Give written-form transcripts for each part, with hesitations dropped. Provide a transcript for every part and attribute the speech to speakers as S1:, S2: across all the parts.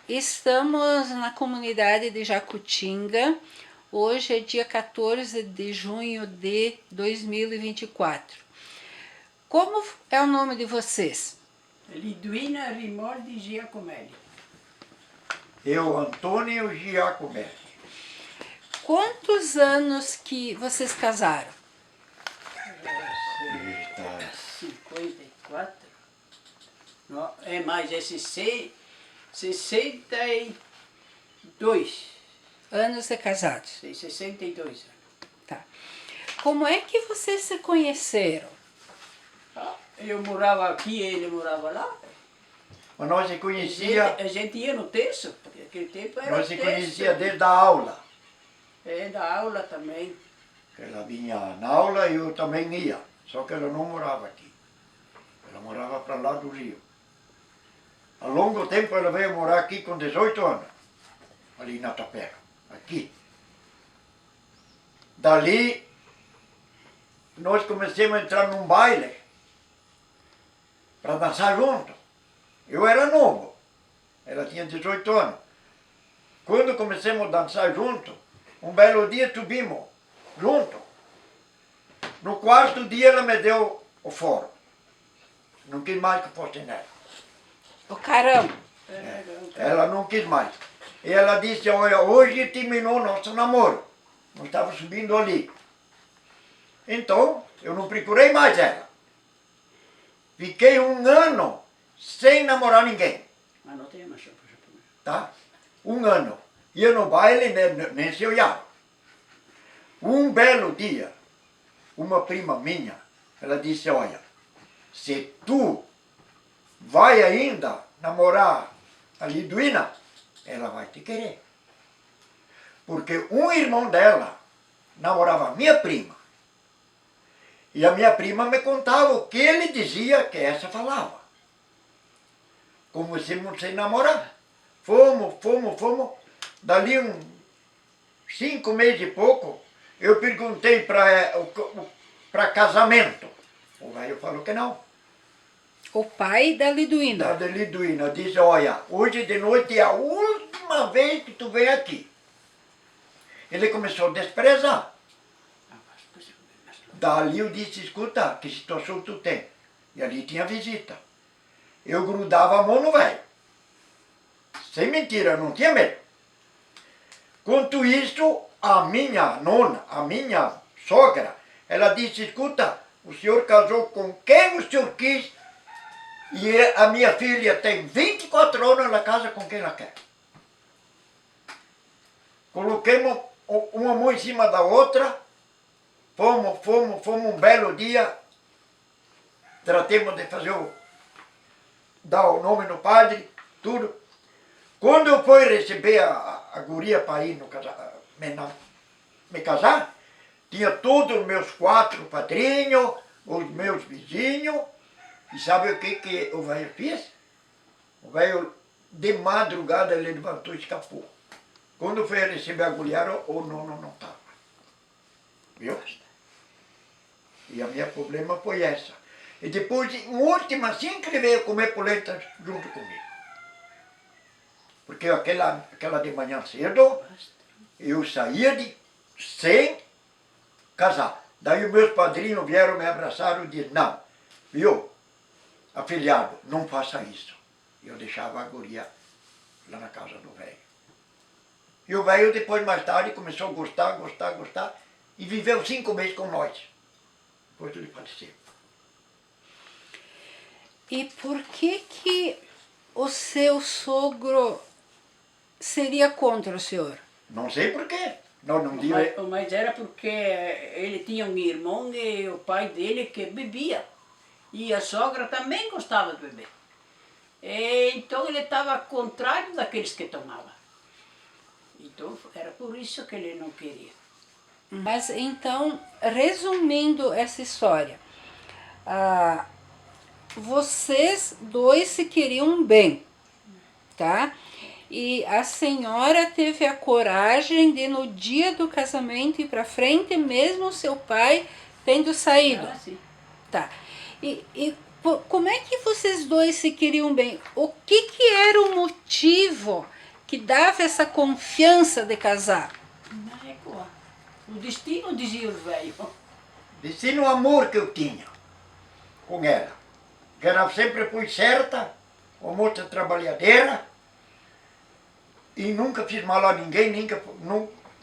S1: Estamos na comunidade de Jacutinga. Hoje é dia 14 de junho de 2024. Como é o nome de vocês?
S2: Liduína Rimoldi Giacomelli.
S3: Eu, Antônio Giacomelli.
S1: Quantos anos que vocês casaram?
S2: 54. Não, é mais, é 62.
S1: Anos de casados.
S2: 62 anos.
S1: Tá. Como é que vocês se conheceram?
S2: Eu morava aqui, ele morava lá.
S3: Mas nós se conhecia,
S2: A gente ia no terço, porque naquele tempo era
S3: nós se
S2: terço.
S3: conhecia desde a aula.
S2: É, da aula também.
S3: Ela vinha na aula e eu também ia, só que ela não morava aqui. Ela morava para lá do Rio. Há longo tempo ela veio morar aqui com 18 anos, ali na Tapera, aqui. Dali, nós começamos a entrar num baile para dançar junto. Eu era novo, ela tinha 18 anos. Quando começamos a dançar junto, um belo dia subimos junto. No quarto dia ela me deu o foro. Não quis mais que fosse nela.
S1: O caramba!
S3: Ela não quis mais. E ela disse, olha, hoje terminou nosso namoro. Nós estávamos subindo ali. Então, eu não procurei mais ela. Fiquei um ano sem namorar ninguém.
S2: Mas não tem mais chapa.
S3: Tá? Um ano. Ia no baile, nem se olhava. Um belo dia, uma prima minha, ela disse, olha, se tu vai ainda namorar a Liduína, ela vai te querer. Porque um irmão dela namorava a minha prima. E a minha prima me contava o que ele dizia que essa falava. Comecemos sem namorar. Fomos. Dali 5 meses e pouco, eu perguntei para casamento. O velho falou que não.
S1: O pai da Liduína.
S3: Da Liduína disse, olha, hoje de noite é a última vez que tu vem aqui. Ele começou a desprezar. Dali eu disse, escuta, que situação tu tem? E ali tinha visita. Eu grudava a mão no velho. Sem mentira, eu não tinha medo. Quanto isso, a minha nona, a minha sogra, ela disse, escuta, o senhor casou com quem o senhor quis e a minha filha tem 24 anos, ela casa com quem ela quer. Coloquemos uma mão em cima da outra, fomos um belo dia, tratemos de dar o nome no padre, tudo. Quando eu fui receber a guria para ir me casar, tinha todos os meus 4 padrinhos, os meus vizinhos, e sabe o que o velho fez? O velho, de madrugada, ele levantou e escapou. Quando foi receber a guria, o nono não estava. Viu? E a minha problema foi essa. E depois, em última, assim que ele veio comer polenta junto comigo. Porque aquela de manhã cedo, eu saía sem casar. Daí os meus padrinhos vieram me abraçar e disseram, não, viu, afilhado, não faça isso. Eu deixava a guria lá na casa do velho. E o velho depois, mais tarde, começou a gostar, e viveu 5 meses com nós. Depois ele faleceu.
S1: E por que o seu sogro seria contra o senhor?
S3: Não sei porquê. Não
S2: Mas era porque ele tinha um irmão e o pai dele que bebia. E a sogra também gostava de beber. Então ele estava contrário daqueles que tomavam. Então era por isso que ele não queria.
S1: Mas então, resumindo essa história, vocês dois se queriam bem, tá? E a senhora teve a coragem de, no dia do casamento, ir para frente, mesmo seu pai tendo saído.
S2: Ah, sim.
S1: Tá. E como é que vocês dois se queriam bem? O que era o motivo que dava essa confiança de casar?
S2: Não é igual. O destino, dizia os velhos.
S3: Destino o amor que eu tinha com ela. Que ela sempre foi certa, uma moça trabalhadeira, e nunca fiz mal a ninguém,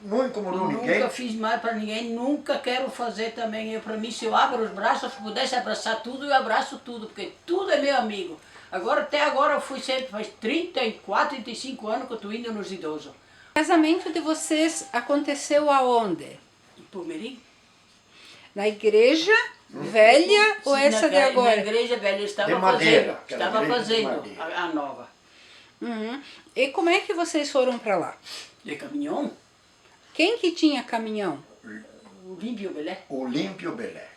S3: não incomodou ninguém.
S2: Nunca fiz mal para ninguém, nunca quero fazer também. Eu, para mim, se eu abro os braços, se pudesse abraçar tudo, eu abraço tudo, porque tudo é meu amigo. Agora, até agora, eu fui sempre, faz 34, 35 anos que eu estou indo nos idosos.
S1: O casamento de vocês aconteceu aonde?
S2: Em Palmeirim?
S1: Na igreja velha ou essa de
S2: Na
S1: agora?
S2: igreja velha estava
S3: De madeira,
S2: fazendo, estava
S3: aquela igreja de
S2: fazendo
S3: madeira.
S2: a nova.
S1: Uhum. E como é que vocês foram para lá?
S2: De caminhão,
S1: Quem que tinha caminhão?
S2: o Límpio Belé.
S3: Olímpio Belé.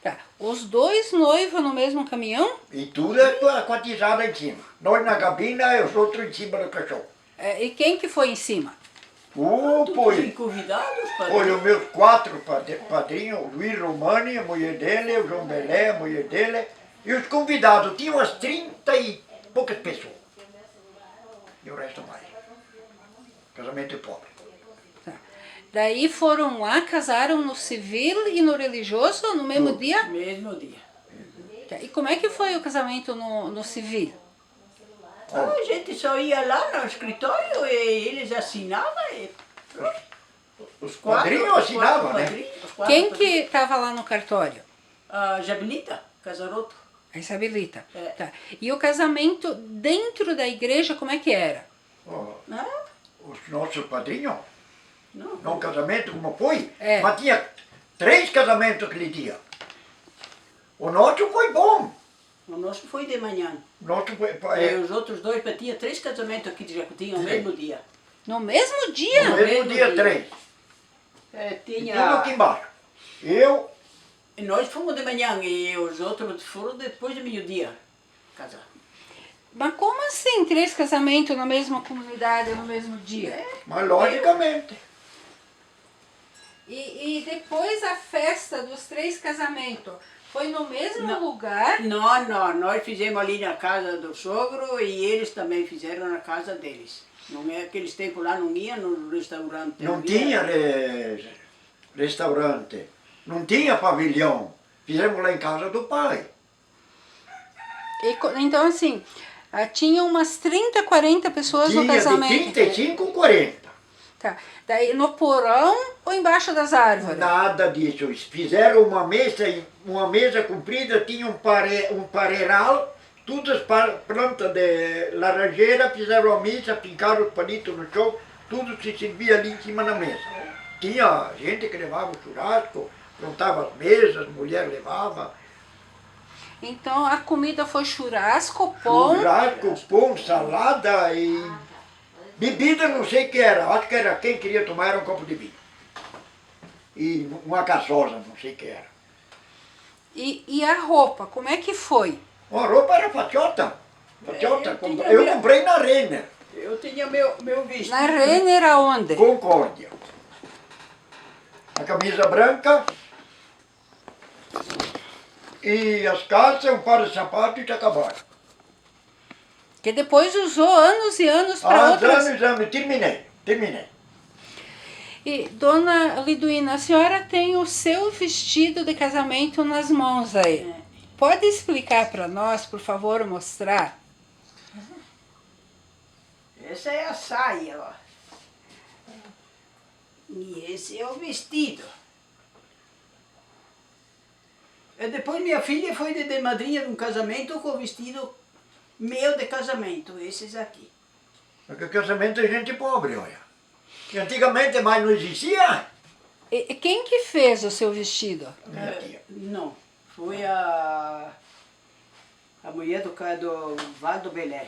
S1: Tá. Os dois noivos no mesmo caminhão?
S3: E tudo é com a tizada em cima. Nós na cabina e os outros em cima do cachorro.
S1: E quem que foi em cima?
S2: Todos
S3: Foi
S2: convidados para...
S3: os meus 4 padrinhos, o Luiz Romani, a mulher dele, o João Belé, a mulher dele, e os convidados. Tinham umas 30 e poucas pessoas. E o resto mais. Casamento pobre.
S1: Tá. Daí foram lá, casaram no civil e no religioso no mesmo dia?
S2: Mesmo dia.
S1: Tá. E como é que foi o casamento no civil?
S2: A gente só ia lá no escritório e eles assinavam. E...
S3: Os padrinhos assinavam, né?
S1: Quem que estava lá no cartório?
S2: A Jabilita Casaroto.
S1: A Isabelita.
S2: É.
S1: Tá. E o casamento dentro da igreja, como é que era?
S3: Ó,
S2: Não?
S3: os nossos padrinhos,
S2: Não.
S3: não casamento como foi,
S1: É.
S3: mas tinha 3 casamentos aquele dia. O nosso foi bom.
S2: O nosso foi de manhã.
S3: O nosso foi,
S2: E os outros dois, tinha 3 casamentos aqui já tinham no mesmo dia.
S1: No mesmo dia?
S3: no mesmo
S2: mesmo
S3: dia
S2: dia.
S3: 3.
S2: É,
S3: E tudo
S2: tinha...
S3: aqui embaixo. Eu,
S2: E nós fomos de manhã e os outros foram depois de meio-dia casar.
S1: Mas como assim 3 casamentos na mesma comunidade no mesmo dia?
S3: mas logicamente.
S1: E depois a festa dos 3 casamentos foi no mesmo
S2: Não.
S1: lugar?
S2: Não, nós fizemos ali na casa do sogro e eles também fizeram na casa deles. Não é aqueles tempos lá, não ia no restaurante.
S3: Não
S2: ia-
S3: tinha restaurante, não tinha pavilhão. Fizemos lá em casa do pai.
S1: Então assim, tinha umas 30, 40 pessoas no
S3: Tinha de
S1: casamento.
S3: 35 a 40.
S1: Tá. Daí no porão ou embaixo das árvores?
S3: Nada disso. Eles fizeram uma mesa comprida, tinha um pareiral, todas as plantas de laranjeira, fizeram a mesa, pincaram os palitos no chão, tudo se servia ali em cima da mesa. Tinha gente que levava o churrasco, montava as mesas, mulher levava.
S1: Então a comida foi churrasco, pão.
S3: Churrasco, pão, salada e bebida não sei o que era. Acho que era quem queria tomar era um copo de vinho. E uma caçosa, não sei o que era.
S1: E a roupa, como é que foi?
S3: A roupa era fatiota.
S2: tinha
S3: Eu
S2: minha-
S3: comprei na Renner,
S2: Eu tinha meu vestido.
S1: Na Renner aonde?
S3: Concórdia. A camisa branca e as calças, um par de sapatos e acabaram.
S1: Que depois usou anos e anos para outras.
S3: Anos, terminei.
S1: E dona Liduína, a senhora tem o seu vestido de casamento nas mãos aí.
S2: É.
S1: Pode explicar para nós, por favor, mostrar?
S2: Essa é a saia, ó. E esse é o vestido. E depois minha filha foi de madrinha de um casamento com o vestido meu de casamento, esses aqui.
S3: Porque casamento é gente pobre, olha. E antigamente mais não existia.
S1: E quem que fez o seu vestido?
S3: Minha tia.
S2: Não, foi a mulher do Valdo Belé.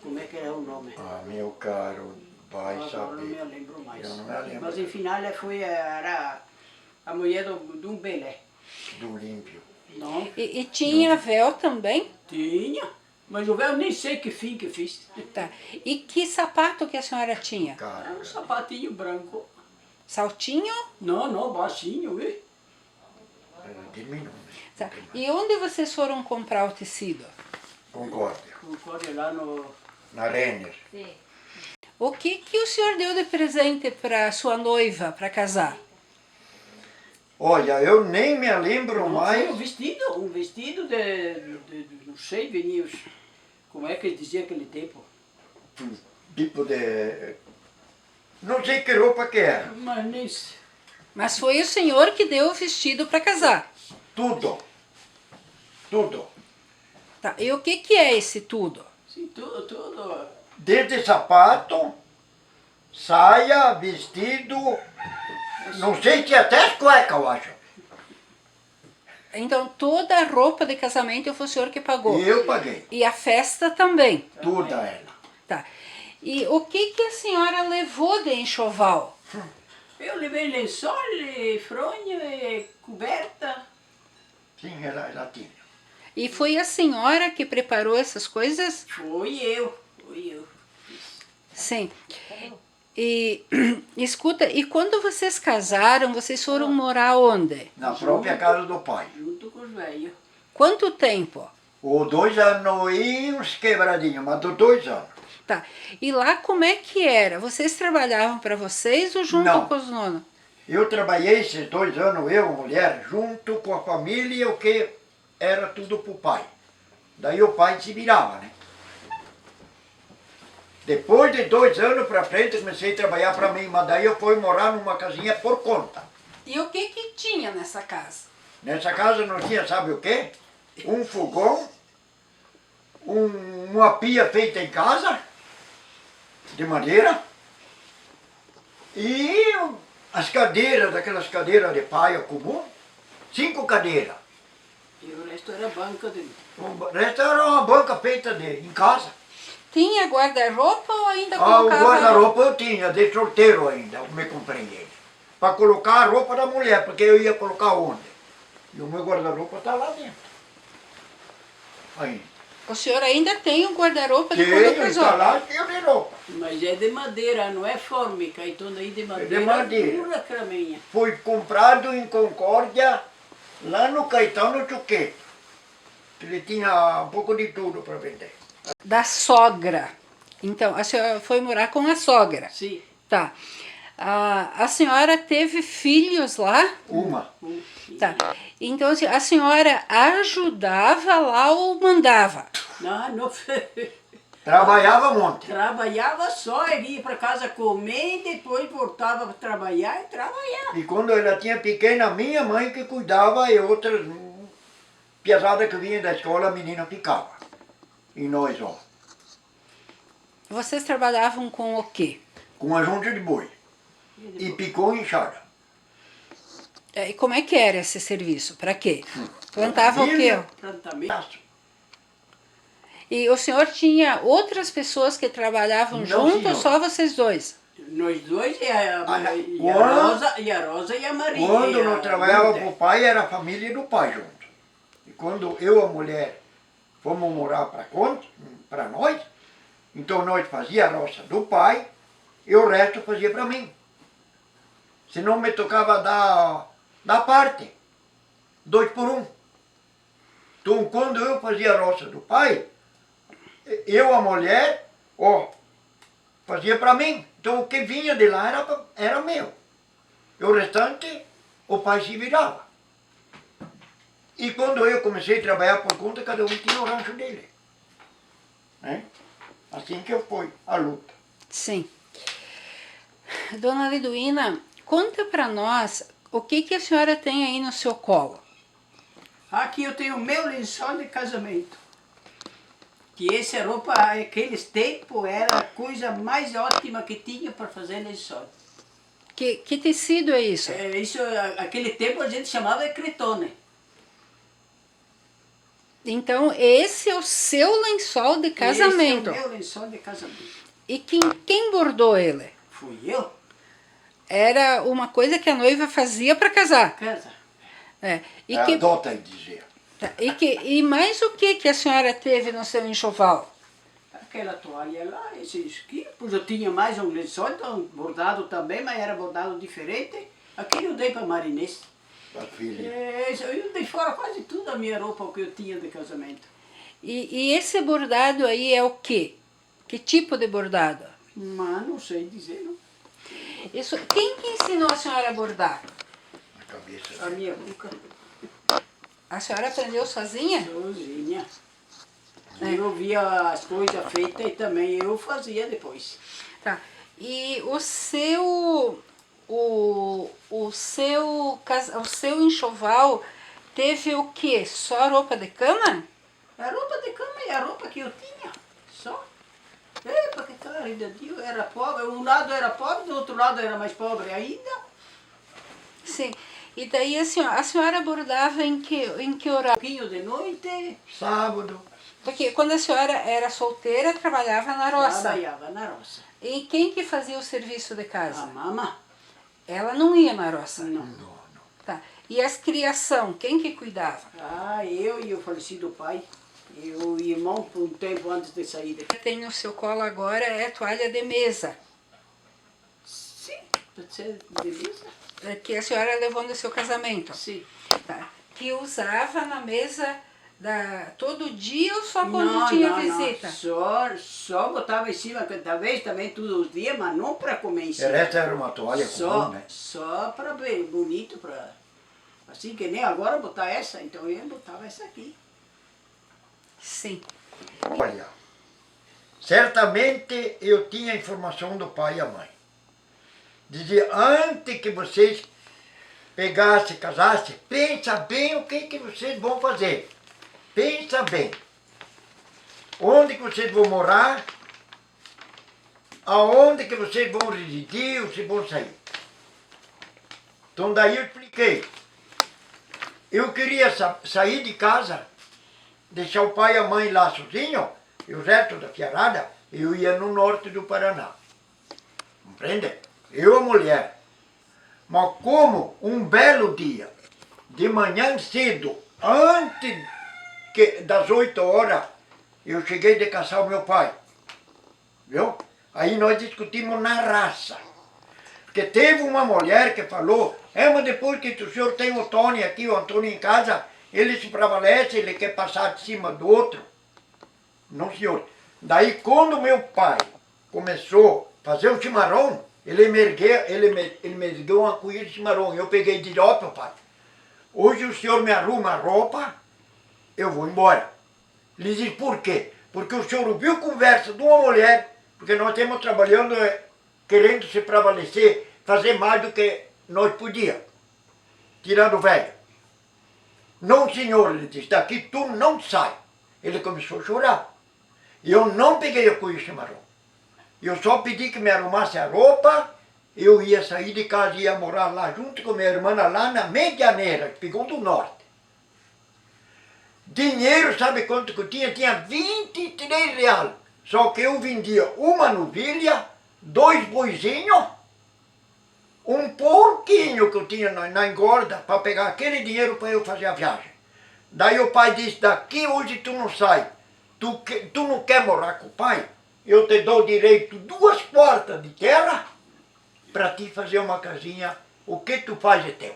S2: Como é que era o nome?
S3: Ah, meu caro, vai
S2: Agora não me
S3: saber.
S2: lembro mais.
S3: Eu não me lembro.
S2: Mas enfim, ela era a mulher de um Belé.
S3: Do Olímpio.
S2: Não,
S1: E tinha véu também?
S2: tinha. Mas o véu nem sei que fim que fiz.
S1: Tá. E que sapato que a senhora tinha?
S2: Era
S3: Cara,
S2: um sapatinho branco.
S1: Saltinho?
S2: Não, baixinho, viu?
S3: terminou.
S1: Tá. E onde vocês foram comprar o tecido?
S3: Concórdia.
S2: Concórdia lá no...
S3: Na Renner.
S1: O que o senhor deu de presente para sua noiva, para casar?
S3: Olha, eu nem me lembro
S2: Não,
S3: mais.
S2: foi um vestido não sei, vinha como é que eles diziam aquele tempo?
S3: Tipo de... Não sei que roupa que era.
S2: Mas nem sei.
S1: Mas foi o senhor que deu o vestido para casar.
S3: Tudo. Tudo.
S1: Tá, e o que é esse tudo?
S2: Sim, tudo.
S3: Desde sapato, saia, vestido, não sei se até as cuecas, eu acho.
S1: Então toda a roupa de casamento foi o senhor que pagou.
S3: E eu paguei.
S1: E a festa também.
S3: Tudo a ela.
S1: Tá. E o que a senhora levou de enxoval?
S2: Eu levei lençol, fronha, coberta.
S3: Sim, ela tinha.
S1: E foi a senhora que preparou essas coisas?
S2: Fui eu.
S1: Sim. E escuta, e quando vocês casaram, vocês foram morar onde?
S3: Na própria casa do pai.
S2: Junto com os velhos.
S1: Quanto tempo?
S3: Ou 2 anos e uns quebradinhos, mas dos 2 anos.
S1: Tá. E lá como é que era? Vocês trabalhavam para vocês ou junto
S3: Não.
S1: com os nonos?
S3: Eu trabalhei esses 2 anos, eu, mulher, junto com a família, o que era tudo pro pai. Daí o pai se virava, né? Depois de 2 anos pra frente, comecei a trabalhar para mim, mas daí eu fui morar numa casinha por conta.
S1: E o que tinha nessa casa?
S3: Nessa casa não tinha, sabe o quê? Um fogão, uma pia feita em casa, de madeira, e as cadeiras, aquelas cadeiras de paia comum, 5 cadeiras.
S2: E o resto era banca de...
S3: O resto era uma banca feita em casa.
S1: Tinha guarda-roupa ou ainda
S3: O
S1: colocava...
S3: guarda-roupa eu tinha, de solteiro ainda, eu me comprei ele. Para colocar a roupa da mulher, porque eu ia colocar onde? E o meu guarda-roupa está lá dentro. Aí.
S1: O senhor ainda tem um guarda-roupa de quando
S3: Tenho,
S1: casou?
S3: está lá, cheio de roupa.
S2: Mas é de madeira, não é fórmica, então daí de madeira,
S3: madeira.
S2: pura craminha.
S3: Foi comprado em Concórdia, lá no Caetano Chuqueto. Ele tinha um pouco de tudo para vender.
S1: Da sogra. Então, a senhora foi morar com a sogra.
S2: Sim.
S1: Tá. A senhora teve filhos lá?
S3: Uma.
S1: Tá. Então, assim, a senhora ajudava lá ou mandava?
S2: Não,
S3: Trabalhava muito.
S2: trabalhava só, ele ia para casa comer e depois voltava para trabalhar e trabalhar.
S3: E quando ela tinha pequena, minha mãe que cuidava e outras piazadas que vinham da escola, a menina ficava. E nós, ó,
S1: Vocês trabalhavam com o quê?
S3: com a junta de boi. E picou e enxada.
S1: E como é que era esse serviço? Para quê? Plantava o quê?
S2: Plantamento.
S1: E o senhor tinha outras pessoas que trabalhavam
S3: Não,
S1: junto
S3: senhor.
S1: ou só vocês dois?
S2: Nós dois e a Rosa e a Maria.
S3: Quando
S2: e a
S3: nós trabalhávamos
S2: Lourdes.
S3: pro pai, era a família do pai junto. E quando eu e a mulher fomos morar para nós, então nós fazíamos a roça do pai e o resto fazia para mim. Senão me tocava dar parte, 2 por 1. Então quando eu fazia a roça do pai, eu, a mulher, ó, fazia para mim. Então o que vinha de lá era meu. E o restante, o pai se virava. E quando eu comecei a trabalhar por conta, cada um tinha o rancho dele. Né? Assim que eu fui, a luta.
S1: Sim. Dona Liduína, conta para nós o que a senhora tem aí no seu colo.
S2: Aqui eu tenho o meu lençol de casamento. Que essa roupa, naqueles tempos, era a coisa mais ótima que tinha para fazer lençol.
S1: Que tecido é isso?
S2: Aquele tempo a gente chamava de cretone.
S1: Então, esse é o seu lençol de casamento.
S2: Esse é o meu lençol de casamento.
S1: E quem bordou ele?
S2: Fui eu.
S1: Era uma coisa que a noiva fazia para casar.
S2: Casa.
S1: É. E,
S3: É
S1: que,
S3: a dota, dizia.
S1: e mais o que a senhora teve no seu enxoval?
S2: Aquela toalha lá, esses aqui. Pois eu tinha mais um lençol, então bordado também, mas era bordado diferente. Aquele eu dei para Marinês.
S3: A filha.
S2: Eu dei fora quase tudo a minha roupa que eu tinha de casamento.
S1: E esse bordado aí é o quê? Que tipo de bordado?
S2: Mas não sei dizer, não.
S1: Isso, quem que ensinou a senhora a bordar?
S3: Na cabeça.
S2: A minha boca
S1: A senhora aprendeu sozinha?
S2: sozinha.
S1: É.
S2: Eu via as coisas feitas e também eu fazia depois.
S1: Tá. E o seu enxoval teve o quê? Só roupa de cama?
S2: A roupa de cama e a roupa que eu tinha, só. Epa, que caridade, eu era pobre. Um lado era pobre, do outro lado era mais pobre ainda.
S1: Sim. E daí a senhora bordava em que horário?
S2: Um pouquinho de noite,
S3: Sábado.
S1: Porque quando a senhora era solteira, trabalhava na roça.
S2: trabalhava na roça.
S1: E quem que fazia o serviço de
S2: A
S1: casa?
S2: mama,
S1: Ela não ia na roça.
S2: não.
S1: Tá. E as criação, quem que cuidava?
S2: Ah, eu e o falecido pai. E o irmão, por um tempo antes de sair daqui.
S1: Tem no seu colo agora é toalha de mesa,
S2: Sim, pode ser beleza?
S1: que a senhora levou no seu casamento.
S2: Sim.
S1: Tá. Que usava na mesa todo dia ou só quando tinha visita?
S2: Só botava em cima, talvez também todos os dias, mas não para comer em
S3: O
S2: cima.
S3: resto era uma toalha comum, né?
S2: Só para ver, bonito, para assim que nem agora botar essa, então eu botava essa aqui.
S1: Sim.
S3: Olha, certamente eu tinha a informação do pai e a mãe. Dizia, antes que vocês pegassem, casassem, pensa bem o que vocês vão fazer. Pensa bem. Onde que vocês vão morar, aonde que vocês vão residir, ou se vão sair. Então daí eu expliquei. Eu queria sair de casa, deixar o pai e a mãe lá sozinho, e o resto da fiarada, eu ia no norte do Paraná. Compreende? Eu, a mulher. Mas como um belo dia, de manhã cedo, antes das 8 horas, eu cheguei de caçar o meu pai. Viu? Aí nós discutimos na raça. Porque teve uma mulher que falou, mas depois que o senhor tem o Tony aqui, o Antônio em casa, ele se prevalece, ele quer passar de cima do outro. Não, senhor. Daí quando meu pai começou a fazer o chimarrão, ele me ergueu uma cuia de chimarrão. Eu peguei e disse, ó, papai, hoje o senhor me arruma a roupa, eu vou embora. Ele disse, por quê? Porque o senhor ouviu conversa de uma mulher, porque nós estamos trabalhando, querendo se prevalecer, fazer mais do que nós podíamos, tirando o velho. Não, senhor, ele disse, daqui tu não sai. Ele começou a chorar. E eu não peguei a cuia de chimarrão. Eu só pedi que me arrumasse a roupa, eu ia sair de casa e ia morar lá junto com minha irmã lá na Medianeira, Espigão do Norte. Dinheiro, sabe quanto que eu tinha? Tinha 23 reais. Só que eu vendia uma novilha, 2 boizinhos, um porquinho que eu tinha na engorda para pegar aquele dinheiro para eu fazer a viagem. Daí o pai disse, daqui hoje tu não sai. Tu não quer morar com o pai? Eu te dou direito 2 portas de terra para ti fazer uma casinha. O que tu faz é teu.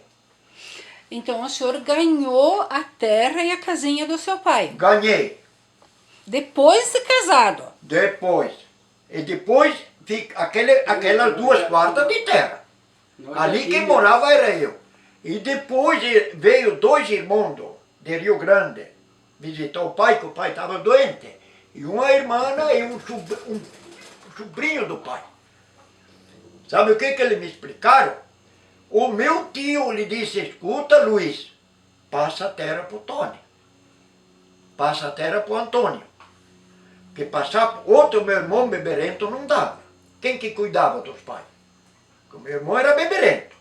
S1: Então o senhor ganhou a terra e a casinha do seu pai.
S3: Ganhei.
S1: Depois de casado.
S3: Depois. E depois fica aquelas 2 portas de terra. Ali quem morava era eu. E depois veio 2 irmãos de Rio Grande visitar o pai, que o pai estava doente. E uma irmã e um sobrinho do pai. Sabe o que eles me explicaram? O meu tio lhe disse, escuta Luiz, passa a terra para o Tony. Passa a terra para o Antônio. Porque passar outro meu irmão beberento não dava. Quem que cuidava dos pais? O meu irmão era beberento.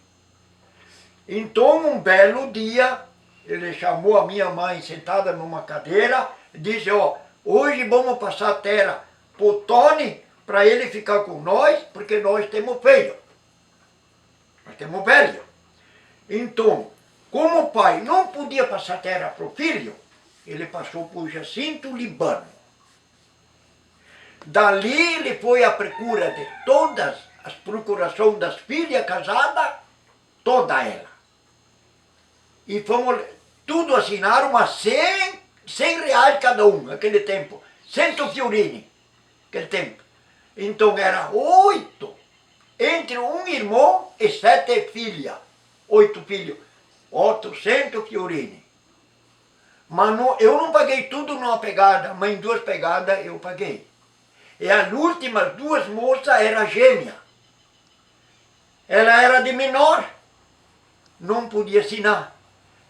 S3: Então, um belo dia, ele chamou a minha mãe sentada numa cadeira e disse, ó, hoje vamos passar a terra para o Tony, para ele ficar com nós, porque nós temos filho. Nós temos velho. Então, como o pai não podia passar terra para o filho, ele passou por Jacinto Libano. Dali ele foi à procura de todas as procurações das filhas casadas, toda ela. E fomos, tudo assinaram a 100 reais cada um, naquele tempo. 100 fiorini, naquele tempo. Então era 8. Entre um irmão e 7 filhas. 8 filhos. 800 fiorini. Mas não, eu não paguei tudo numa pegada, mas em 2 pegadas eu paguei. E as últimas 2 moças eram gêmeas. Ela era de menor, não podia assinar.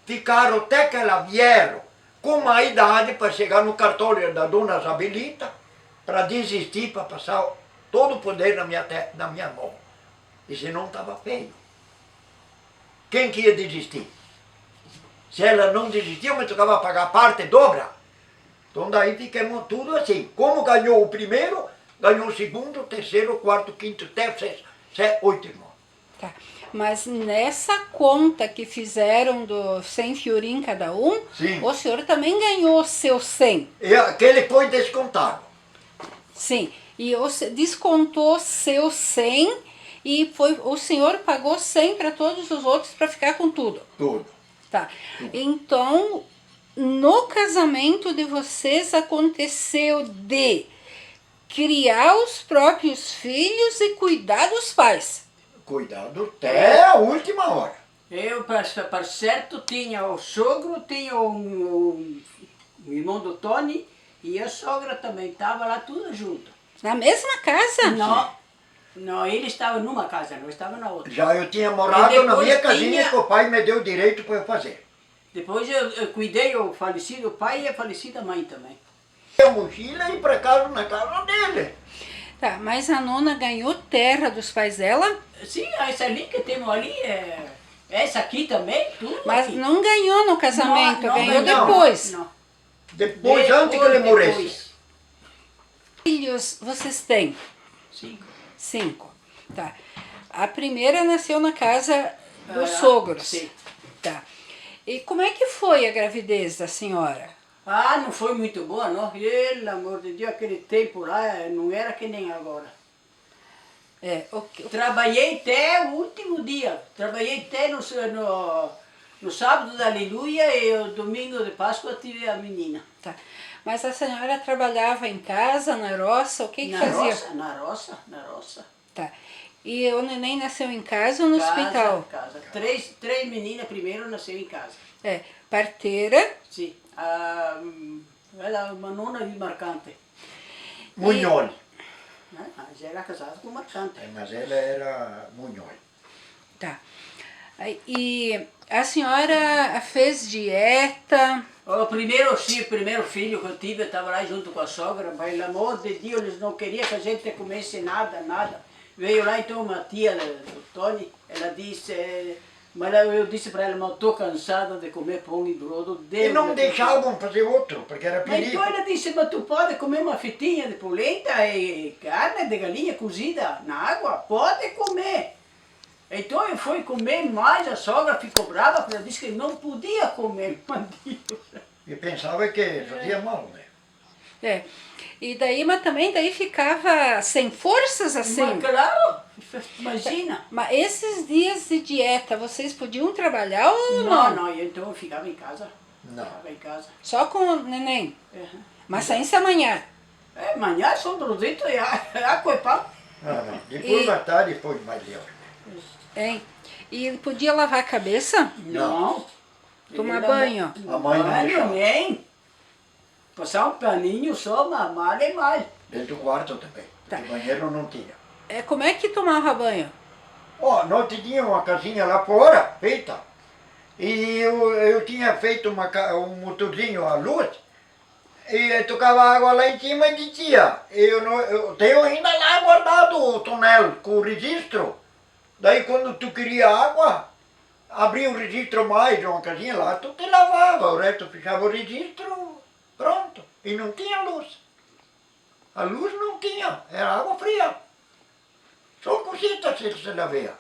S3: Ficaram até que elas vieram com uma idade para chegar no cartório da dona Isabelita, para desistir, para passar todo o poder na minha mão. E senão estava feio. Quem que ia desistir? Se ela não desistiu, me tocava pagar parte dobra. Então daí ficamos tudo assim. Como ganhou o primeiro, ganhou o segundo, o terceiro, o quarto, o quinto, até o sexto, 8 irmãos.
S1: Tá. Mas nessa conta que fizeram do 100 fiorim cada um,
S3: Sim.
S1: o senhor também ganhou o seu 100.
S3: E aquele foi descontado.
S1: Sim. E descontou seu 100 e o senhor pagou 100 para todos os outros para ficar com tudo.
S3: Tudo.
S1: Tá. Então, no casamento de vocês aconteceu de criar os próprios filhos e cuidar dos pais.
S3: Cuidado até a última hora.
S2: Eu, para certo, tinha o sogro, tinha o irmão do Tony e a sogra também. Estava lá tudo junto.
S1: Na mesma casa?
S2: Não, ele estava numa casa, não estava na outra.
S3: Já eu tinha morado na minha casinha que o pai me deu direito para eu fazer.
S2: Depois eu cuidei o falecido pai e a falecida mãe também.
S3: A mochila e para casa na casa dele.
S1: Tá, mas a nona ganhou terra dos pais dela?
S2: Sim, essa ali que temos ali, essa aqui também, tudo
S1: Mas
S2: aqui.
S1: não ganhou no casamento, ganhou
S3: não.
S1: depois.
S2: Não.
S3: Depois, antes que ele morresse.
S1: Filhos vocês têm?
S2: 5.
S1: 5. Tá. A primeira nasceu na casa dos sogros.
S2: Sim.
S1: Tá. E como é que foi a gravidez da senhora?
S2: Ah, não foi muito boa, não. Pelo amor de Deus, aquele tempo lá não era que nem agora. Trabalhei até o último dia. Trabalhei até no sábado da Aleluia e o domingo de Páscoa tive a menina.
S1: Tá. Mas a senhora trabalhava em casa, na roça, o que fazia?
S2: Na roça.
S1: Tá. E o neném nasceu em casa ou no hospital?
S2: Casa. Três meninas primeiro nasceram em casa.
S1: Parteira.
S2: Sim. Ela é uma nona de Marcante.
S3: Munhol.
S2: Mas era casada com Marcante.
S3: Mas ela era Munhol.
S1: Tá. E a senhora fez dieta?
S2: O primeiro filho que eu tive, eu estava lá junto com a sogra, mas pelo amor de Deus, eles não queriam que a gente comesse nada. Veio lá então uma tia do Tony, ela disse, mas eu disse para ela, mas eu estou cansada de comer pão e brodo.
S3: E não deixavam fazer outro, porque era
S2: Mas
S3: perigo.
S2: então ela disse, mas tu pode comer uma fitinha de polenta e carne de galinha cozida na água? Pode comer. Então eu fui comer mais, a sogra ficou brava, porque ela disse que não podia comer mandioca.
S3: E pensava que fazia mal, né?
S1: E daí, mas também daí ficava sem forças assim?
S2: Mas claro, imagina.
S1: Mas esses dias de dieta, vocês podiam trabalhar ou não?
S2: Não, então eu ficava em casa.
S3: Não.
S2: Ficava em casa.
S1: Só com o neném?
S2: Uhum.
S1: Mas sem se amanhã?
S2: Amanhã só produzito e água e pão.
S3: Não. Depois da tarde foi melhor.
S1: Hein? E podia lavar a cabeça?
S2: Não.
S1: Tomar
S2: Ele
S1: banho?
S3: A mãe não deixava.
S2: nem. Passar um paninho só, mamar e mais.
S3: Dentro do quarto também.
S1: Tá.
S3: O banheiro não tinha.
S1: Como é que tomava banho?
S3: Nós tínhamos uma casinha lá fora, feita. E eu tinha feito um motorzinho à luz. E tocava água lá em cima e dizia. Eu tenho ainda lá guardado o tonel com o registro. Daí quando tu queria água, abria o registro mais de uma casinha lá, tu te lavava. O resto fechava o registro, pronto. E não tinha luz. A luz não tinha, era água fria. Só cosita se lavia.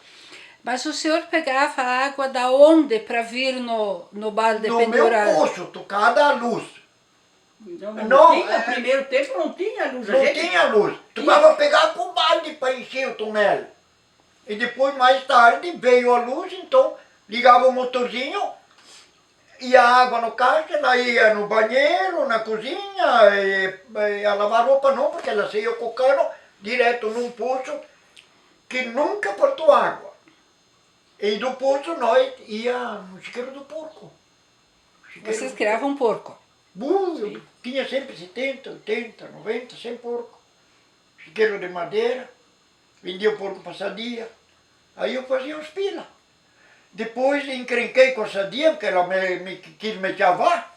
S1: Mas o senhor pegava a água da onde para vir no balde
S3: No
S1: pendurado?
S3: meu poço, tocada a luz.
S2: Então,
S3: Não,
S2: tinha, primeiro tempo não tinha luz.
S3: Não tinha luz. Tu vai pegar com balde para encher o túnel. E depois, mais tarde, veio a luz, então ligava o motorzinho, ia água no caixa, daí ia no banheiro, na cozinha, ia lavar roupa não, porque ela saía com o cano, direto num poço que nunca faltou água. E do poço nós ia no chiqueiro do porco.
S1: Vocês criavam porco?
S3: Eu tinha sempre 70, 80, 90, 100 porco. Chiqueiro de madeira, vendia o porco para sadia. Aí eu fazia uns pila. Depois encrenquei com a sadia, porque ela quis me chavar.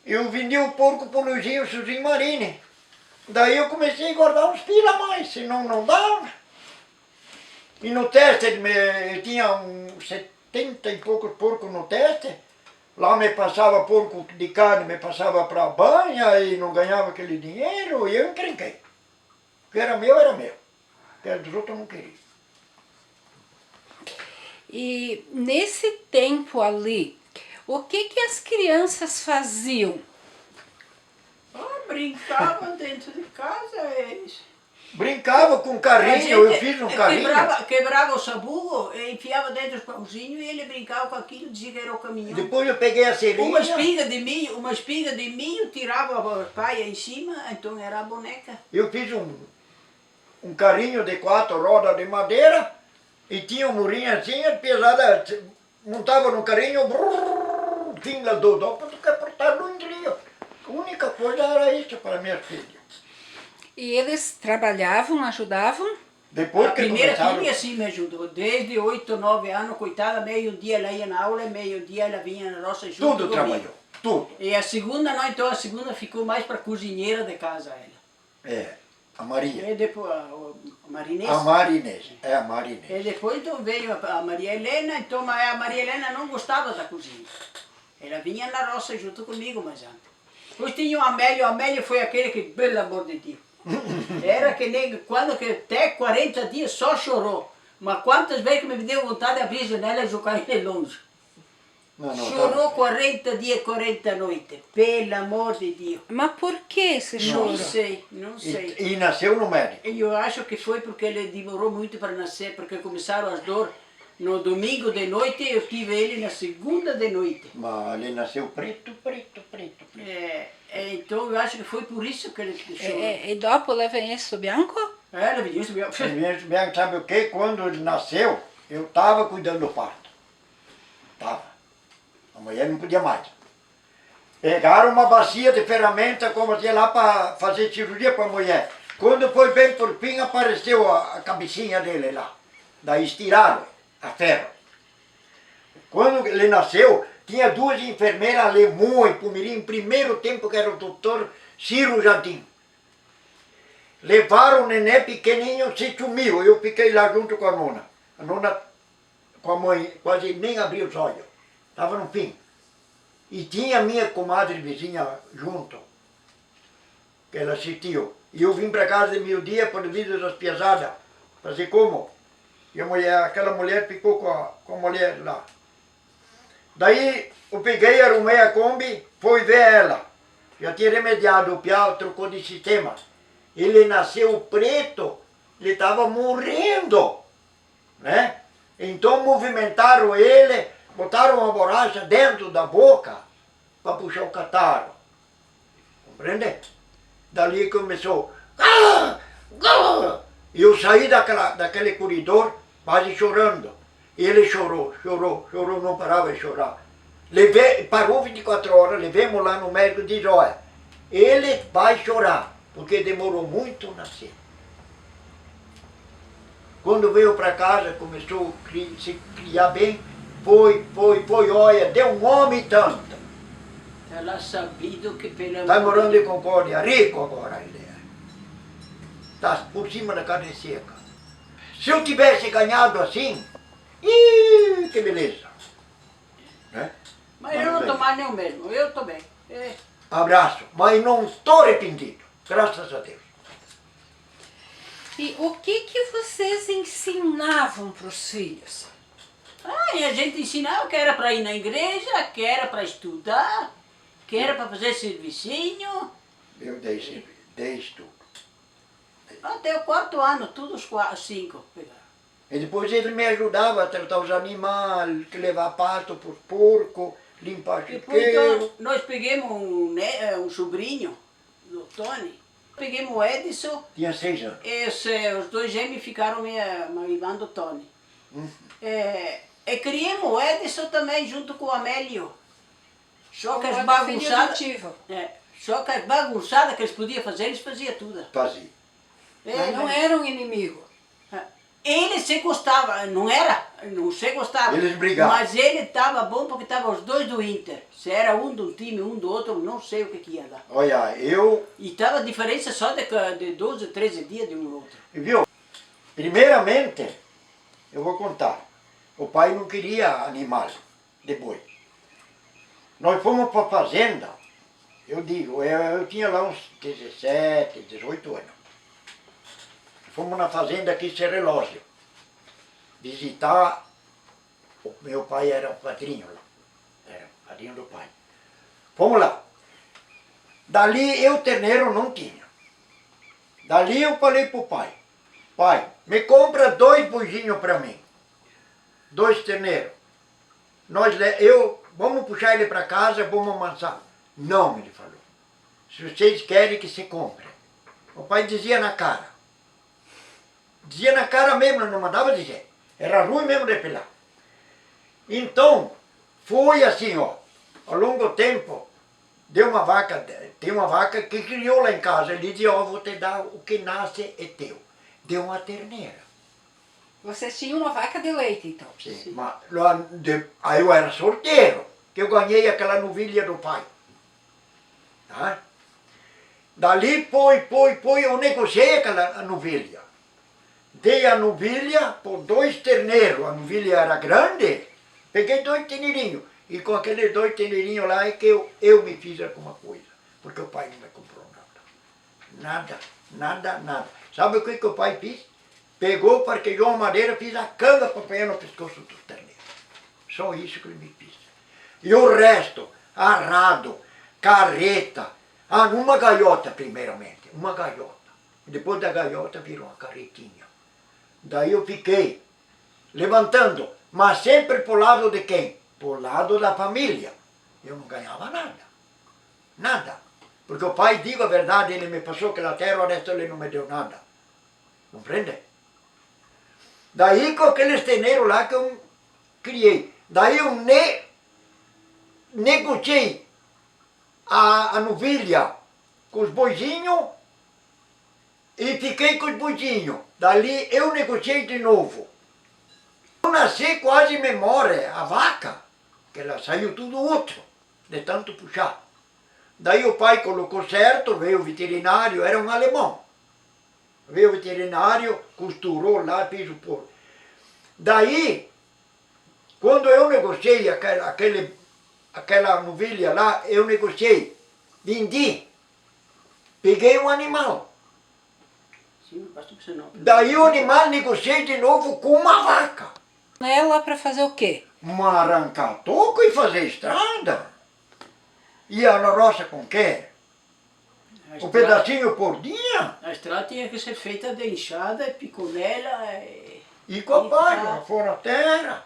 S3: Eu vendia o porco para o Luizinho Suzinho Marini. Daí eu comecei a guardar uns pila a mais, senão não dava. E no teste, eu tinha uns 70 e poucos porcos no teste. Lá me passava porco de carne, me passava para a banha e não ganhava aquele dinheiro. E eu encrenquei. O que era meu, era meu. O que era dos outros, eu não queria.
S1: E nesse tempo ali, o que as crianças faziam?
S2: Brincavam dentro de casa, eles.
S3: Brincava com carrinho, eu fiz um carrinho.
S2: Quebrava o sabugo, enfiava dentro do pãozinho e ele brincava com aquilo, dizia que era o caminhão.
S3: Depois eu peguei a seringa.
S2: Uma espiga de milho, tirava a paia em cima, então era a boneca.
S3: Eu fiz um carrinho de 4 rodas de madeira e tinha um murinho assim, pesada, montava no carrinho, finga do dó, para tu portar no rio. A única coisa era isso para minha filha.
S1: E eles trabalhavam, ajudavam?
S3: Depois
S2: A
S3: que
S2: primeira
S3: começaram...
S2: filha sim me ajudou, desde 8, 9 anos, coitada, meio-dia ela ia na aula, meio-dia ela vinha na roça junto
S3: Tudo
S2: comigo.
S3: trabalhou, tudo.
S2: E a segunda não, então a segunda ficou mais para cozinheira de casa ela.
S3: É, a Maria.
S2: E depois a Marinês.
S3: A Marinês, é a Marinês.
S2: E depois então veio a Maria Helena, então a Maria Helena não gostava da cozinha. Ela vinha na roça junto comigo, mas antes. Depois tinha o Amélio foi aquele que, pelo amor de Deus, era que nem quando que até 40 dias só chorou. Mas quantas vezes que me deu vontade de abrir a janela e jogar ele longe.
S3: Não,
S2: Chorou 40 dias, 40 noites, pelo amor de Deus.
S1: Mas por que esse choro?
S2: Não sei.
S3: E nasceu no médico.
S2: Eu acho que foi porque ele demorou muito para nascer, porque começaram as dores no domingo de noite e eu tive ele na segunda de noite.
S3: Mas ele nasceu preto.
S2: Então eu acho que foi por isso que ele chorou.
S1: E dopo levem isso bianco?
S2: Ele veio isso.
S3: Bem, sabe o que? Quando ele nasceu, eu estava cuidando do parto. Tava. A mulher não podia mais. Pegaram uma bacia de ferramenta, como assim, lá para fazer cirurgia para a mulher. Quando foi bem por fim, apareceu a cabecinha dele lá. Daí estiraram a ferro. Quando ele nasceu, tinha 2 enfermeiras alemãs em Pumirim, primeiro tempo que era o doutor Ciro Jardim. Levaram o neném pequenininho, se sumiu. Eu fiquei lá junto com a nona. A nona, com a mãe, quase nem abriu os olhos. Estava no fim. E tinha minha comadre vizinha junto, que ela assistiu. E eu vim para casa de meio-dia por vídeo das piazadas, fazer como? E aquela mulher ficou com a mulher lá. Daí eu peguei, arrumei a Kombi, fui ver ela. Já tinha remediado, o piau trocou de sistema. Ele nasceu preto, ele estava morrendo, né? Então movimentaram ele, botaram uma borracha dentro da boca para puxar o catarro. Compreende? Dali começou. E eu saí daquele corredor quase chorando. E ele chorou, não parava de chorar. Parou 24 horas, levemos lá no médico e disse, olha, ele vai chorar, porque demorou muito a nascer. Quando veio para casa, começou a se criar bem, foi, olha, deu um homem tanto.
S2: Ela sabido que pelo
S3: Está morando em Concórdia, rico agora ele é. Está por cima da carne seca. Se eu tivesse ganhado assim, que beleza. Né?
S2: Mas eu não estou mais nem o mesmo, eu estou bem.
S3: Abraço, mas não estou arrependido, graças a Deus.
S1: E o que vocês ensinavam para os filhos?
S2: E a gente ensinava que era para ir na igreja, que era para estudar, que era para fazer servicinho.
S3: Eu dei estudo.
S2: Até o 4º ano, todos os 5 pegaram.
S3: E depois ele me ajudava a tratar os animais, levar pasto para os porcos, limpar
S2: Depois
S3: chiqueiro.
S2: então, nós pegamos um sobrinho do Tony, Peguei o Edson,
S3: Tinha 6 anos.
S2: os dois gêmeos ficaram me amando o Tony. E criei o Edson também junto com o Amélio. Só que as bagunçadas. Só que as bagunçadas que eles podiam fazer, eles faziam tudo.
S3: Fazia.
S1: Mas não era um inimigo.
S2: Ele se gostava, não se gostava.
S3: Eles brigavam.
S2: Mas ele estava bom porque estavam os dois do Inter. Se era um de um time, um do outro, não sei o que ia dar.
S3: Olha, eu...
S2: E estava a diferença só de 12, 13 dias de um outro.
S3: Viu? Primeiramente, eu vou contar. O pai não queria animais de boi. Nós fomos para a fazenda, eu digo, eu tinha lá uns 17, 18 anos. Fomos na fazenda aqui, Ser Relógio, visitar, o meu pai era o padrinho lá, era o padrinho do pai. Fomos lá. Dali eu terneiro não tinha. Dali eu falei pro pai, pai, me compra 2 boizinhos para mim, 2 terneiros. Vamos puxar ele para casa, vamos amansar. Não, ele falou, se vocês querem que se compre. O pai dizia na cara. Dizia na cara mesmo, não mandava dizer. Era ruim mesmo de pelar. Então, foi assim, ó. Ao longo do tempo, deu uma vaca, tem uma vaca que criou lá em casa. Ele dizia, ó, vou te dar o que nasce é teu. Deu uma terneira.
S1: Vocês tinham uma vaca de leite, então?
S3: Sim. Mas, aí eu era sorteiro, que eu ganhei aquela novilha do pai. Tá? Dali, eu negociei aquela novilha. Dei a novilha por 2 terneiros, a novilha era grande, peguei 2 terneirinhos. E com aqueles 2 terneirinhos lá é que eu me fiz alguma coisa, porque o pai não me comprou nada. Nada. Sabe o que o pai fez? Pegou, parquejou uma madeira, fiz a canga para apanhar no pescoço dos terneiros. Só isso que ele me fez. E o resto, arado, carreta, numa gaiota primeiramente, uma gaiota. Depois da gaiota virou uma carretinha. Daí eu fiquei levantando, mas sempre pro lado de quem? Pro lado da família. Eu não ganhava nada. Porque o pai, digo a verdade, ele me passou aquela terra, o resto ele não me deu nada. Compreende? Daí com aqueles terneiros lá que eu criei. Daí eu negociei a novilha com os boizinhos e fiquei com os boizinhos. Dali eu negociei de novo. Eu nasci quase memória, a vaca, que ela saiu tudo outro, de tanto puxar. Daí o pai colocou certo, veio o veterinário, era um alemão. Veio o veterinário, costurou lá, fez o porco. Daí, quando eu negociei aquela novilha lá, eu negociei, vendi, peguei um animal. Daí o animal negociei de novo com uma vaca.
S1: Ela para fazer o quê?
S3: Arrancar toco e fazer estrada. Ia na roça com quê? Um pedacinho por dia.
S2: A estrada tinha que ser feita de enxada, piconela
S3: E com a palha, fora a terra.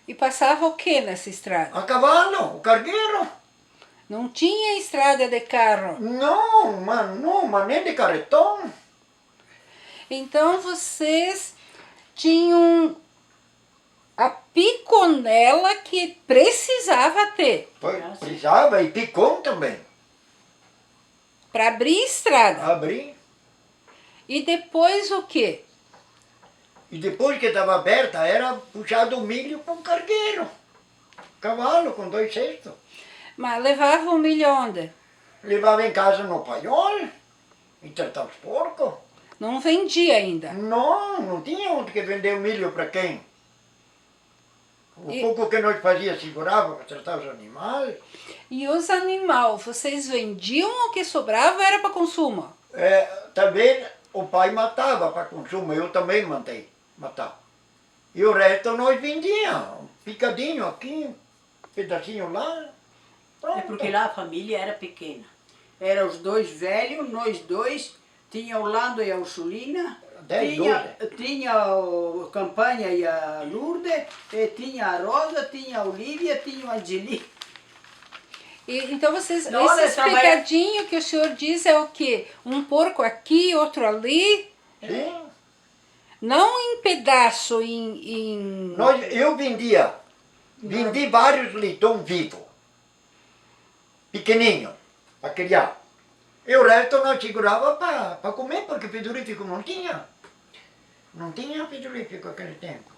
S1: E passava o quê nessa estrada?
S3: A cavalo, o cargueiro.
S1: Não tinha estrada de carro.
S3: Não, mas nem de carretão.
S1: Então vocês tinham a piconela que precisava ter.
S3: Precisava e picão também.
S1: Para abrir estrada.
S3: Abri.
S1: E depois o quê?
S3: E depois que estava aberta, era puxado o milho com cargueiro. Cavalo com 2 cestos.
S1: Mas levava o milho onde?
S3: Levava em casa no paiol. E tratava os porcos.
S1: Não vendia ainda.
S3: Não tinha onde que vender o milho para quem. O pouco que nós fazia segurava para tratar os animais.
S1: E os animais, vocês vendiam o que sobrava era para consumo?
S3: Também o pai matava para consumo, eu também matava. E o resto nós vendíamos, um picadinho aqui, um pedacinho lá. Pronto.
S2: É porque lá a família era pequena. Eram os 2 velhos, nós 2, tinha o Orlando e a Ursulina,
S3: 10,
S2: tinha o Campanha e a Lourdes, e tinha a Rosa, tinha a Olívia, tinha o Angeli.
S1: Então vocês,
S2: Não,
S1: esse
S2: ele trabalha-
S1: picadinho que o senhor diz é o quê? Um porco aqui, outro ali?
S3: Sim.
S1: Não em pedaço, em...
S3: Eu vendi vários leitões vivos, pequenininho, para criar. E o resto nós segurava para comer, porque frigorífico não tinha. Não tinha frigorífico naquele tempo,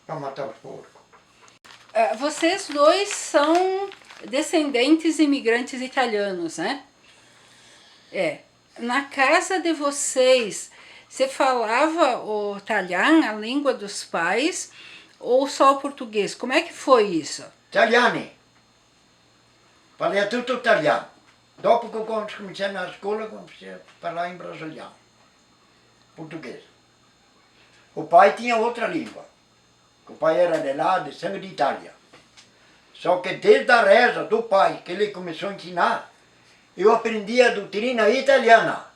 S3: para matar os porcos.
S1: Vocês dois são descendentes imigrantes italianos, né? Na casa de vocês, você falava o italiano, a língua dos pais, ou só o português? Como é que foi isso?
S3: Italiani. Falei tutto italiano. Dopo que eu comecei na escola, comecei a falar em brasiliano. Português. O pai tinha outra língua. O pai era de lá, de sangue de Itália. Só que desde a reza do pai, que ele começou a ensinar, eu aprendi a doutrina italiana.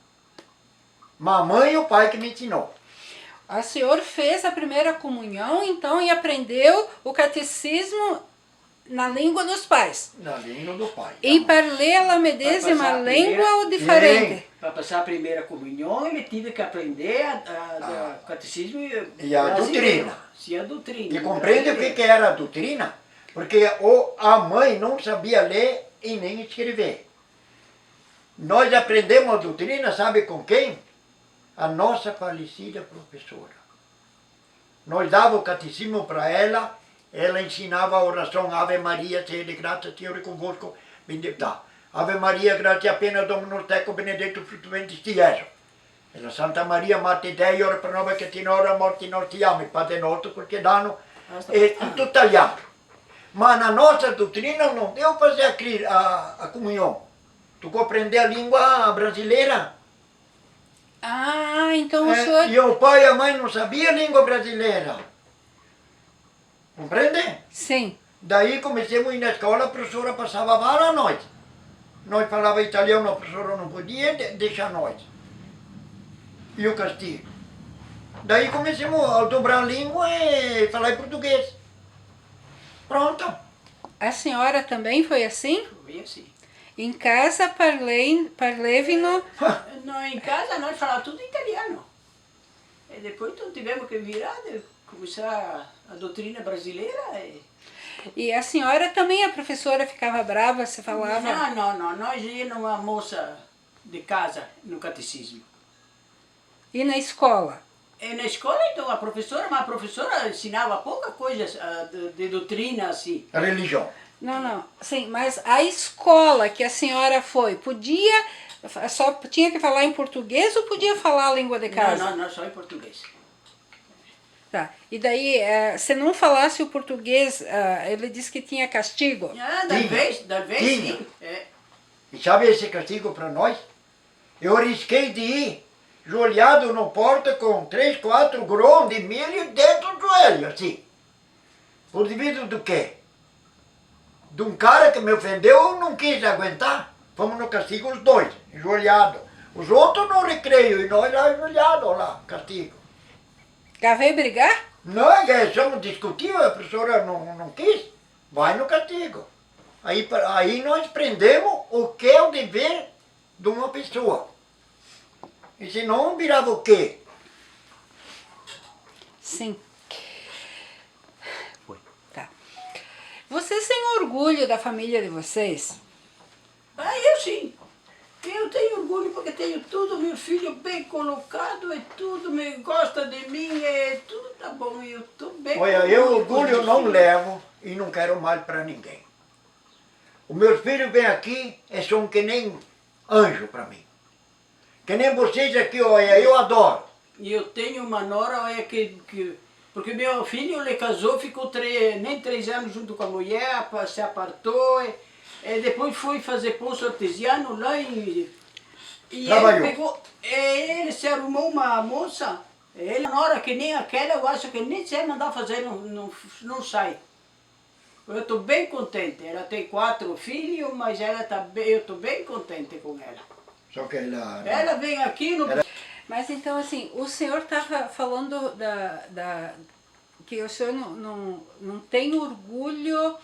S3: Mamãe e o pai que me ensinou.
S1: O senhor fez a primeira comunhão, então, e aprendeu o catecismo na língua dos pais.
S3: Na língua do pai.
S1: E parler la medesima
S2: Para passar a
S1: língua
S2: primeira-
S1: ou diferente?
S2: Para passar a primeira comunhão, ele teve que aprender o catecismo
S3: E a
S2: brasileiro.
S3: doutrina.
S2: Sim, a doutrina.
S3: E compreende o que era a doutrina? Porque a mãe não sabia ler e nem escrever. Nós aprendemos a doutrina, sabe com quem? A nossa falecida professora. Nós dava o catecismo para ela, ela ensinava a oração Ave Maria, cheia de graça, Senhor é convosco, bendita. Ave Maria, gratia plena, Dominus tecum, benedictus fructus ventris tui, Iesus. E la Santa Maria, Mater Dei, ora pro nobis et in hora mortis nostri, amen. Padre nostro, porque dano, e tutto italiano. Mas na nossa doutrina não deu fazer a comunhão. Tu compreender a língua brasileira?
S1: Ah, então o senhor...
S3: E o pai e a mãe não sabiam a língua brasileira. Compreende?
S1: Sim.
S3: Daí comecemos a ir na escola, a professora passava vara a nós. Nós falava italiano, a professora não podia deixar nós. E o castigo. Daí comecemos a dobrar a língua e falar em português. Pronto.
S1: A senhora também foi assim?
S2: Foi assim.
S1: Em casa parlevino...
S2: Não, em casa nós falávamos tudo italiano. E depois então, tivemos que virar, começar a doutrina brasileira.
S1: E a senhora também, a professora ficava brava, você falava...
S2: Não. Nós íamos uma moça de casa no catecismo.
S1: E na escola?
S2: E na escola, então, mas a professora ensinava pouca coisa de doutrina, assim.
S3: A religião.
S1: Não. Sim, mas a escola que a senhora foi, podia... Só tinha que falar em português ou podia falar a língua de casa?
S2: Não, só em português.
S1: Tá. E daí, se não falasse o português, ele disse que tinha castigo?
S2: Da vez
S3: Tinha.
S2: sim.
S3: E sabe esse castigo para nós? Eu arrisquei de ir joelhado no porta com 3, 4 grãos de milho dentro do joelho, assim. Por devido do quê? De um cara que me ofendeu, eu não quis aguentar. Fomos no castigo os dois, enjoelhados. Os outros no recreio e nós lá enjoelhados, lá, castigo.
S1: Já veio brigar?
S3: Não, somos discutir, a professora não quis, vai no castigo. Aí nós aprendemos o que é o dever de uma pessoa. E senão virava o quê?
S1: Sim. Foi. Tá. Vocês têm orgulho da família de vocês?
S2: Eu sim. Eu tenho orgulho porque tenho tudo, meu filho bem colocado, e tudo me gosta de mim, e tudo tá bom, eu estou bem.
S3: Olha, eu orgulho não levo e não quero mal para ninguém. Os meus filhos vêm aqui e são que nem anjo para mim. Que nem vocês aqui, olha, eu adoro.
S2: E eu tenho uma nora, olha, porque meu filho ele casou, ficou nem 3 anos junto com a mulher, se apartou, e depois foi fazer poço artesiano lá e
S3: Trabalhou.
S2: ele se arrumou uma moça, ele na hora que nem aquela, eu acho que nem se mandar fazer, não sai. Eu estou bem contente, ela tem 4 filhos, mas eu estou bem contente com ela.
S3: Só que
S2: Ela vem aqui no...
S1: Mas então, assim, o senhor estava falando que o senhor não tem orgulho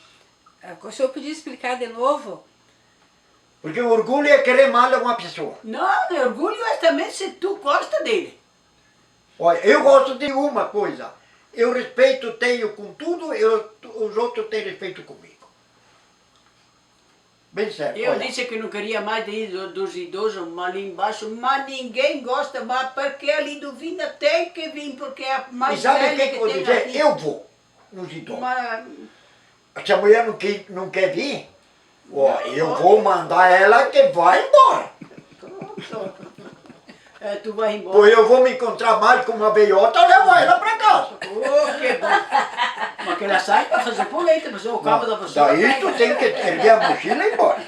S1: O senhor podia explicar de novo?
S3: Porque o orgulho é querer mal a uma pessoa.
S2: Não, orgulho é também se tu gosta dele.
S3: Olha, eu gosto de uma coisa. Eu respeito, tenho com tudo, os outros têm respeito comigo. Bem certo.
S2: Eu
S3: olha.
S2: disse que não queria mais de ir dos idosos ali embaixo, mas ninguém gosta mais, porque ali do Vinda tem que vir, porque é a mais
S3: E sabe o
S2: velha
S3: que
S2: que
S3: eu vou
S2: tem
S3: dizer?
S2: aqui.
S3: Eu vou nos idosos.
S2: Mas,
S3: Se a mulher não quer vir, ó, eu vou mandar ela que vai embora.
S2: é, tu vai embora.
S3: Ou eu vou me encontrar mais com uma beiota e levo ela para casa.
S2: Oh, que bom. Mas que ela sai para fazer polenta, mas o cabo da pessoa.
S3: Daí tu tem que erguer a mochila e ir embora.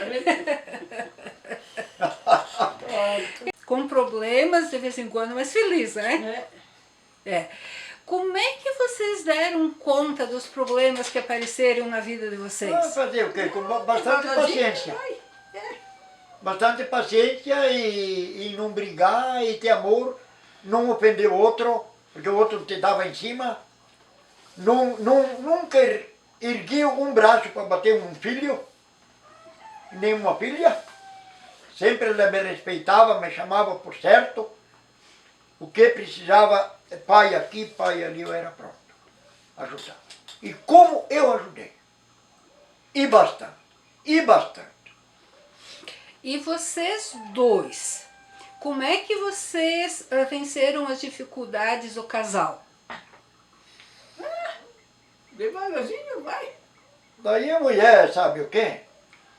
S1: Com problemas de vez em quando, mas feliz, né? É. Como é que vocês deram conta dos problemas que apareceram na vida de vocês?
S3: Fazer o quê? Com bastante paciência. Bastante paciência e não brigar e ter amor, não ofender o outro, porque o outro te dava em cima. Nunca ergui um braço para bater um filho, nem uma filha. Sempre ela me respeitava, me chamava por certo. O que precisava, pai aqui, pai ali, eu era pronto. Ajudar. E como eu ajudei. E bastante. E bastante.
S1: E vocês dois, como é que vocês venceram as dificuldades do casal?
S2: Devagarzinho vai.
S3: Daí a mulher, sabe o quê?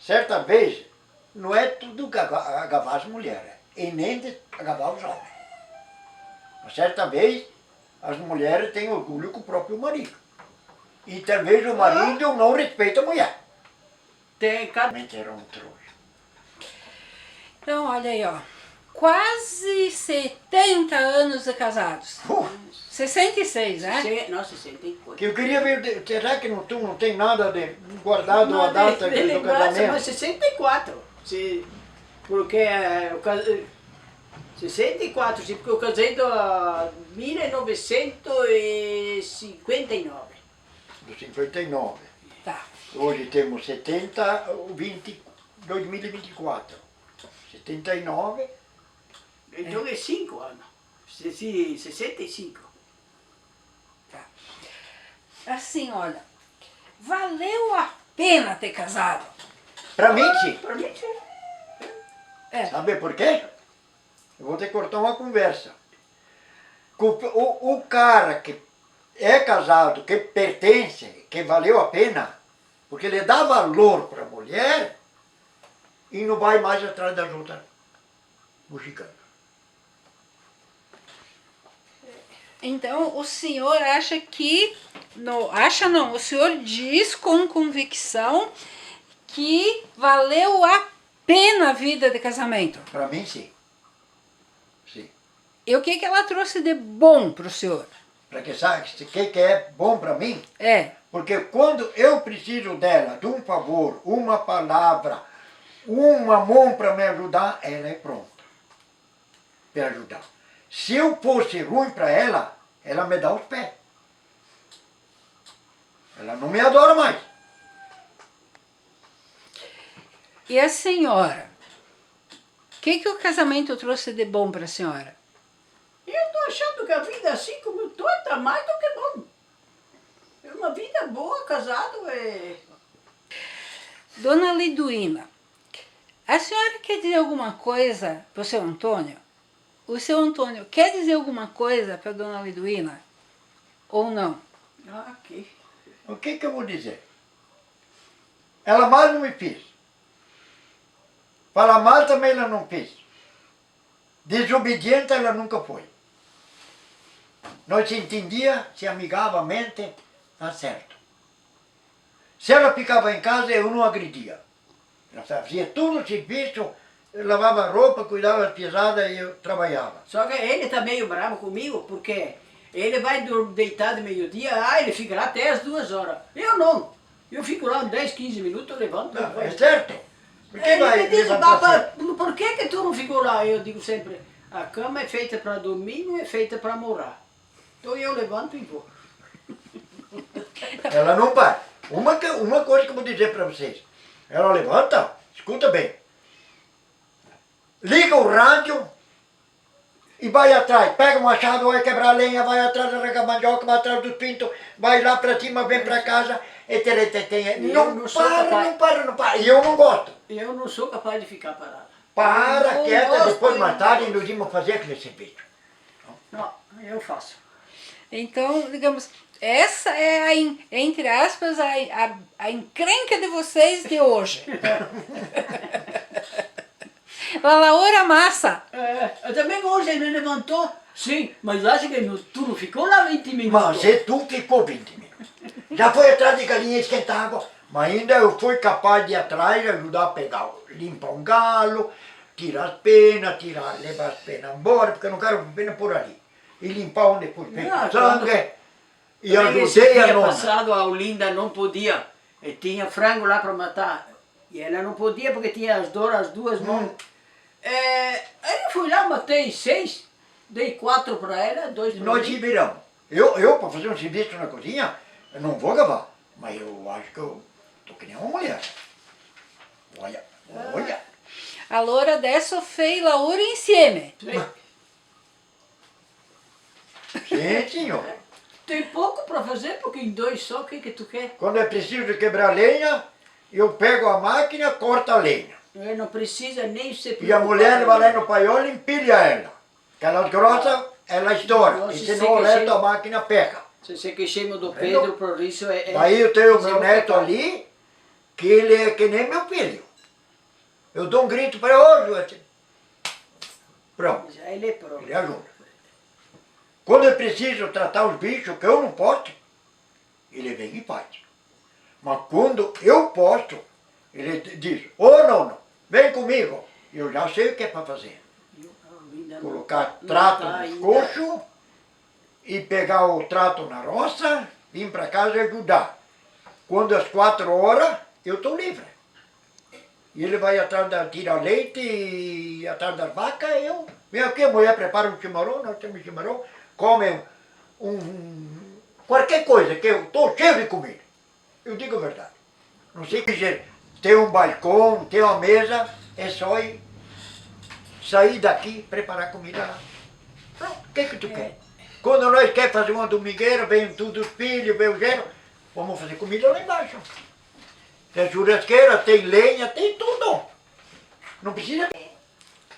S3: Certa vez, não é tudo agavar as mulheres, e nem de agavar os homens. Mas certa vez, as mulheres têm orgulho com o próprio marido. E talvez o marido não respeita a mulher.
S2: Tem cada...
S3: Realmente era um trouxa.
S1: Então, olha aí, ó. Quase 70 anos de casados. 66, né?
S2: Não, 64.
S3: Que eu queria ver, será que não tem nada de guardado a data do casamento?
S2: Mas 64. Porque eu casei... 64, sim, porque eu casei em 1959.
S3: Do 59.
S1: Tá.
S3: Hoje temos 2024. 79.
S2: Então é 5 anos. 65.
S1: Tá. Assim, olha, valeu a pena ter casado.
S3: Para mim, sim.
S2: Para mim, sim.
S3: Sabe por quê? Eu vou ter que cortar uma conversa. O cara que é casado, que pertence, que valeu a pena, porque ele dá valor para a mulher e não vai mais atrás das outras bugigangas.
S1: Então, o senhor acha que... Não, acha não, o senhor diz com convicção que valeu a pena a vida de casamento.
S3: Para mim, sim. Sim.
S1: E o que ela trouxe de bom para o senhor?
S3: Para que sabe o que é bom para mim?
S1: É.
S3: Porque quando eu preciso dela, de um favor, uma palavra, uma mão para me ajudar, ela é pronta para ajudar. Se eu fosse ruim para ela, ela me dá os pés. Ela não me adora mais.
S1: E a senhora? O que o casamento trouxe de bom para a senhora?
S2: Eu estou achando que a vida assim como eu estou está mais do que bom. É uma vida boa, casado é...
S1: Dona Liduína, a senhora quer dizer alguma coisa para o seu Antônio? O seu Antônio quer dizer alguma coisa para a Dona Liduína? Ou não?
S2: Aqui.
S3: O que eu vou dizer? Ela mais não me fez. Falar mal também ela não fez. Desobediente ela nunca foi. Nós se entendia, se amigavamente, tá certo. Se ela ficava em casa, eu não agredia. Ela fazia tudo o serviço, eu lavava roupa, cuidava das pisadas e eu trabalhava.
S2: Só que ele está meio bravo comigo, porque ele vai deitar de meio-dia, ele fica lá até as 2 horas. Eu não. Eu fico lá 10, 15 minutos, eu levanto.
S3: Não, é certo. Por que
S2: Ele
S3: vai
S2: me diz,
S3: levantar
S2: "Papa,
S3: cedo?"
S2: por que tu não ficou lá?" Eu digo sempre, a cama é feita para dormir, não é feita para morar. Então eu levanto e vou.
S3: Ela não para. Uma coisa que eu vou dizer para vocês. Ela levanta, escuta bem. Liga o rádio e vai atrás. Pega o machado, vai quebrar a lenha, vai atrás da rega mandioca, vai atrás dos pintos, vai lá para cima, vem para casa. Não para. E eu não gosto.
S2: Eu não sou capaz de ficar parado.
S3: Para, quieta, depois mais tarde nós vamos fazer aquele serviço.
S2: Não, eu faço.
S1: Então, digamos, essa é, entre aspas, a encrenca de vocês de hoje. La Laura massa.
S2: Também hoje ele levantou, sim, mas acho que tu não ficou lá 20 minutos.
S3: Mas se tu ficou 20 minutos. Já foi atrás de galinha esquentar água, mas ainda eu fui capaz de ir atrás, ajudar a pegar, limpar um galo, tirar as penas, levar as penas embora, porque eu não quero pena por ali. E limpar onde foi feito sangue. E ajudei a
S2: dia
S3: nona.
S2: passado a Olinda não podia, e tinha frango lá para matar. E ela não podia porque tinha as duas mãos. Aí fui lá, matei 6, dei 4 para ela, 2 para
S3: Nós
S2: mim.
S3: se viramos. Eu para fazer um serviço na cozinha, eu não vou acabar. Mas eu acho que eu tô que nem uma mulher. Olha.
S1: Allora adesso fei lavoro insieme.
S3: Sim, senhor.
S2: Tem pouco para fazer, porque em 2 só, o que tu quer?
S3: Quando é preciso quebrar lenha, eu pego a máquina, corto a lenha.
S2: Não precisa nem se preocupar.
S3: E a mulher vai lá no paiol e empilha ela. Aquelas grossas, ela estoura.
S2: Nossa,
S3: E
S2: sei
S3: se não
S2: que
S3: lenta,
S2: sei.
S3: a máquina pega.
S2: Se que chama do Pedro, por isso
S3: Daí eu tenho o
S2: fazer
S3: meu
S2: um
S3: neto
S2: pecado.
S3: ali, que ele é que nem meu filho. Eu dou um grito para ele, hoje, assim. Pronto,
S2: Já ele é pronto.
S3: ele ajuda. Quando eu preciso tratar os bichos que eu não posso, ele vem e faz. Mas quando eu posso, ele diz, não, vem comigo. Eu já sei o que é para fazer. Colocar trato no coxo e pegar o trato na roça, vir para casa e ajudar. Quando às 4 horas, eu estou livre. E ele vai atrás da tira leite e atrás das vacas, eu... Vem aqui, a mulher prepara um chimarrão, nós temos chimarrão, come qualquer coisa, que eu estou cheio de comida. Eu digo a verdade. Não sei que jeito. Tem um balcão, tem uma mesa, é só ir sair daqui, preparar comida lá. Pronto, o que tu quer? Quando nós queremos fazer uma domingueira, vem tudo os filhos, vem o gero, vamos fazer comida lá embaixo. Tem churrasqueira, tem lenha, tem tudo. Não precisa.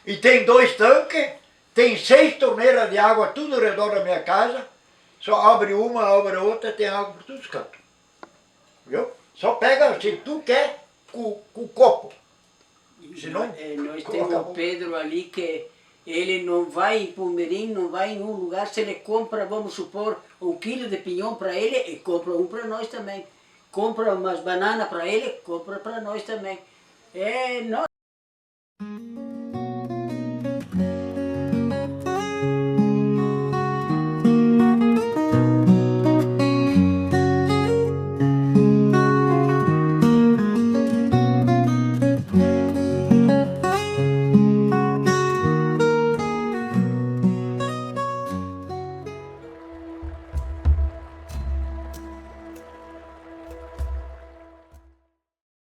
S3: E tem 2 tanques, tem 6 torneiras de água, tudo ao redor da minha casa. Só abre uma, abre outra, tem água por todos os cantos. Viu? Só pega, se tu quer, com o copo. Senão,
S2: nós temos o Pedro ali que ele não vai em Palmeirim, não vai em um lugar, se ele compra, vamos supor, 1 quilo de pinhão para ele, e compra um para nós também. Compra umas bananas para ele, compra para nós também.